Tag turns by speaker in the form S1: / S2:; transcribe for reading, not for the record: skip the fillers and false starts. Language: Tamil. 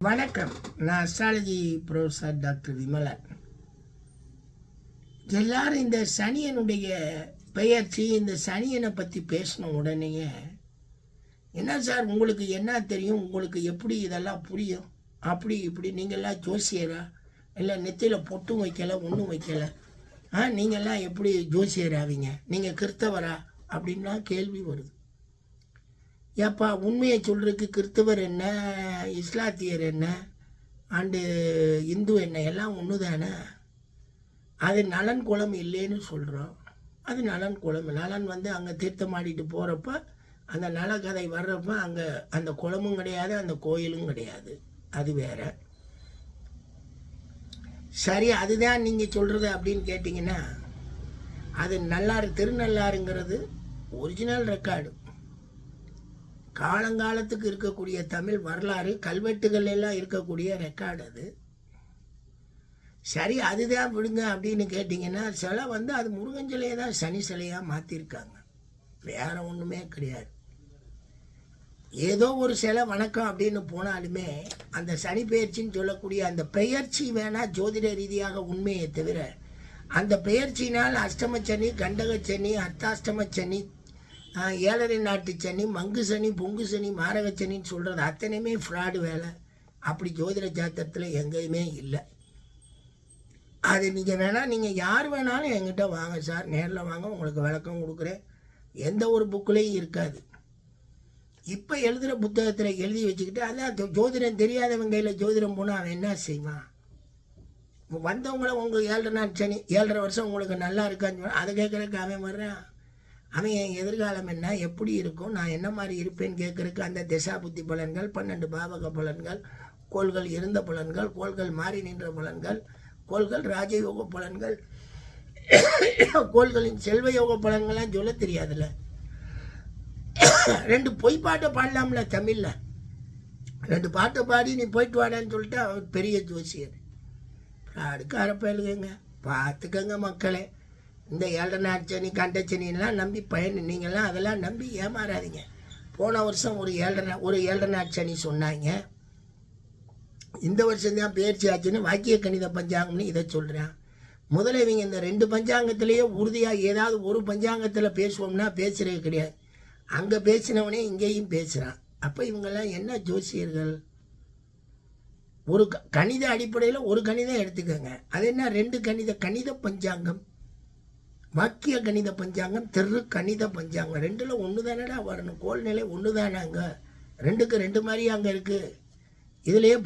S1: வணக்கம். நான் அஸ்ட்ராலஜி ப்ரொஃபஸர் டாக்டர் விமலன். எல்லாரும் இந்த சனியனுடைய பெயர்ச்சி, இந்த சனியனை பற்றி பேசின உடனேயே என்ன சார் உங்களுக்கு என்ன தெரியும், உங்களுக்கு எப்படி இதெல்லாம் புரியும், அப்படி இப்படி நீங்கள்லாம் ஜோசியரா, இல்லை நெத்தியில் பொட்டும் வைக்கலை ஒன்றும் வைக்கலை, நீங்கள்லாம் எப்படி ஜோசியர் ஆவீங்க, நீங்கள் கிறிஸ்தவரா அப்படின்லாம் கேள்வி வருது. ஏப்பா உண்மையை சொல்கிறதுக்கு கிறிஸ்தவர் என்ன, இஸ்லாத்தியர் என்ன, அண்டு இந்து என்ன, எல்லாம் ஒன்று தானே. அது நலன் குளம் இல்லைன்னு சொல்கிறோம். அது நலன் குளம். நலன் அங்கே தீர்த்தம் ஆடிட்டு போகிறப்ப அந்த நலக்கதை வர்றப்ப அங்கே அந்த குளமும் கிடையாது, அந்த கோயிலும் கிடையாது. அது வேற. சரி, அதுதான் நீங்கள் சொல்கிறது அப்படின்னு கேட்டிங்கன்னா, அது நல்லாறு திருநள்ளாறுங்கிறது ஒரிஜினல் ரெக்கார்டு. காலங்காலத்துக்கு இருக்கக்கூடிய தமிழ் வரலாறு கல்வெட்டுகள் எல்லாம் இருக்கக்கூடிய ரெக்கார்டு அது. சரி, அதுதான் விடுங்க அப்படின்னு கேட்டிங்கன்னா, சிலை அது முருகன் சிலையை தான் சனி சிலையாக மாற்றிருக்காங்க, வேற ஒன்றுமே கிடையாது. ஏதோ ஒரு சிலை வணக்கம் அப்படின்னு போனாலுமே அந்த சனி பெயர்ச்சின்னு சொல்லக்கூடிய அந்த பெயர்ச்சி வேணால் ஜோதிட ரீதியாக உண்மையை தவிர, அந்த பெயர்ச்சினால் அஷ்டமச்சனி, கண்டகச்சனி, அர்த்தாஷ்டமச்சனி, ஏழரை நாட்டு சனி, மங்கு சனி, பொங்கு சனி, மாரக சனின்னு சொல்கிறது அத்தனையுமே ஃப்ராடு வேலை. அப்படி ஜோதிட சாத்திரத்தில் எங்கேயுமே இல்லை. அது நீங்கள் யார் வேணாலும் என்கிட்ட வாங்க சார், நேரில் வாங்க, உங்களுக்கு விளக்கம் கொடுக்குறேன். எந்த ஒரு புக்கிலையும் இருக்காது. இப்போ எழுதுகிற புத்தகத்தில் எழுதி வச்சுக்கிட்டு அதான் ஜோதிடம் தெரியாதவங்க கையில் ஜோதிடம் போனால் அவன் என்ன செய்வான்? வந்தவங்கள உங்கள் 7.5 நாட்டு சனி, 7.5 வருஷம் உங்களுக்கு நல்லா இருக்கான்னு அதை கேட்குறதுக்கு அவன் வர்றான். அவன் என் எதிர்காலம் என்ன, எப்படி இருக்கும், நான் என்ன மாதிரி இருப்பேன்னு கேட்குறதுக்கு அந்த திசா புத்தி பலன்கள், 12 பாவக பலன்கள், கோள்கள் இருந்த பலன்கள், கோள்கள் மாறி நின்ற பலன்கள், கோள்கள் ராஜயோக பலன்கள், கோள்களின் செல்வயோக பலன்கள்லாம் சொல்ல தெரியாதுல்ல. 2 பொய்ப்பாட்டை பாடலாம்ல தமிழில். 2 பாட்டை பாடி நீ போயிட்டு வாடான்னு சொல்லிட்டு அவர் பெரிய ஜோசியர். அடுக்க அரப்பயலுங்க பார்த்துக்கங்க மக்களே. இந்த 7.5 நாட்டு சனி, கண்டச்சனிலாம் நம்பி நீங்கள்லாம் அதெல்லாம் நம்பி ஏமாறாதீங்க. போன வருஷம் ஒரு 7.5 நாட்டு சனி சொன்னாங்க. இந்த வருஷம்தான் பயிற்சி ஆச்சுன்னு வாக்கிய கணித பஞ்சாங்கம்னு இதை சொல்கிறேன். முதல்ல இவங்க இந்த 2 பஞ்சாங்கத்திலேயே உறுதியாக ஏதாவது ஒரு பஞ்சாங்கத்தில் பேசுவோம்னா பேசுகிறது கிடையாது. அங்கே பேசினவனே இங்கேயும் பேசுகிறான். அப்போ இவங்கெல்லாம் என்ன ஜோசியர்கள்? ஒரு கணித அடிப்படையில் ஒரு கணிதம் எடுத்துக்கோங்க. அது என்ன 2 கணித பஞ்சாங்கம், வாக்கிய கணித பஞ்சாங்கம், தெரு கணித பஞ்சாங்கம், 2ல் ஒன்று தானடா வரணும். கோல்நிலை ஒன்று தானே. அங்கே 2க்கு 2 மாதிரி அங்கே இருக்குது. இதுலேயே